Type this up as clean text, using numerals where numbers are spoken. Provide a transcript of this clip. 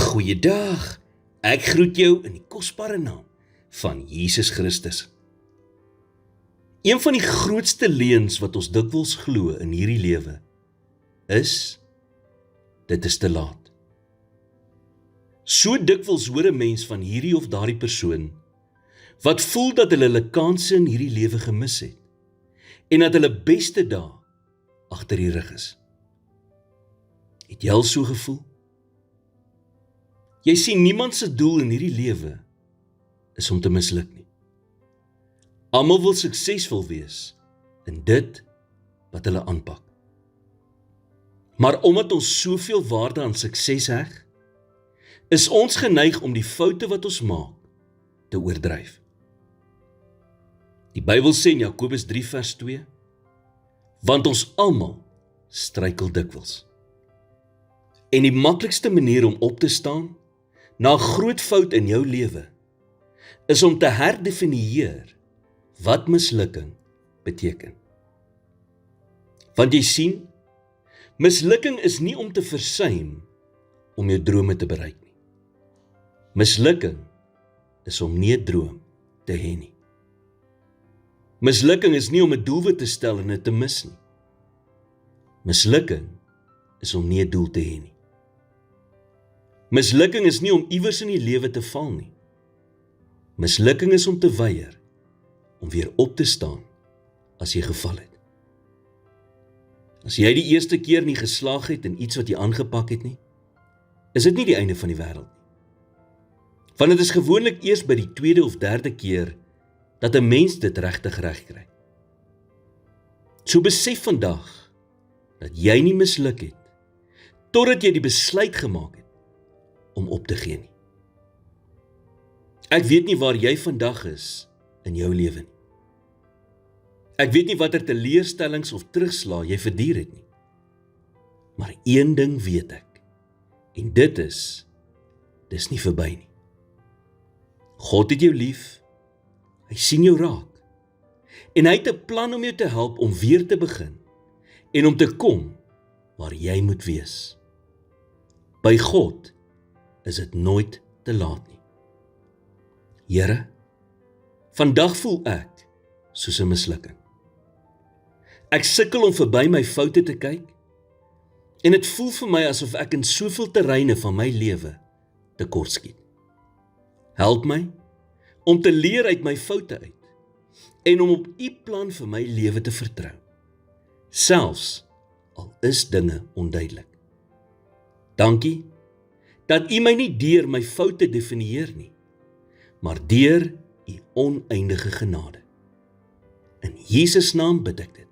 Goeiedag, ek groet jou in die kosbare naam van Jesus Christus. Een van die grootste leuns wat ons dikwels glo in hierdie lewe is, dit is te laat. So dikwels hoor 'n mens van hierdie of daardie persoon, wat voel dat hulle kanse in hierdie lewe gemis het, en dat hulle beste dae agter die rug is. Het jy al so gevoel? Jy sien, niemand se doel in hierdie lewe is om te misluk nie. Almal wil suksesvol wees in dit wat hulle aanpak. Maar omdat ons soveel waarde aan sukses heg, is ons geneig om die foute wat ons maak te oordryf. Die Bybel sê in Jakobus 3 vers 2, want ons almal struikel dikwels. En die maklikste manier om op te staan na 'n groot fout in jou lewe is om te herdefinieer wat mislukking beteken. Want jy sien, mislukking is nie om te versuim om jou drome te bereik nie. Mislukking is om nie 'n droom te hê nie. Mislukking is nie om 'n doelwit te stel en dit te mis nie. Mislukking is om nie 'n doel te hê nie. Mislukking is nie om iewers in die lewe te val nie. Mislukking is om te weier om weer op te staan as jy geval het. As jy die eerste keer nie geslaag het in iets wat jy aangepak het nie, is dit nie die einde van die wêreld nie. Want dit is gewoonlik eers by die tweede of derde keer dat 'n mens dit regtig reg kry. So besef vandag dat jy nie misluk het totdat jy die besluit gemaak het om op te gee nie. Ek weet nie waar jy vandag is in jou lewe nie. Ek weet nie watter teleurstellings of terugslae jy verduur het nie. Maar een ding weet ek, en dit is, dis nie verby nie. God het jou lief, hy sien jou raak, en hy het 'n plan om jou te help om weer te begin, en om te kom waar jy moet wees. By God is dit nooit te laat nie. Here, vandag voel ek soos 'n mislukking. Ek sukkel om verby my foute te kyk, en dit voel vir my asof ek in soveel terreine van my lewe tekortskiet. Help my om te leer uit my foute uit, en om op U plan vir my lewe te vertrou, selfs al is dinge onduidelik. Dankie dat U my nie deur my foute definieer nie, maar deur U oneindige genade. In Jesus naam bid ek dit.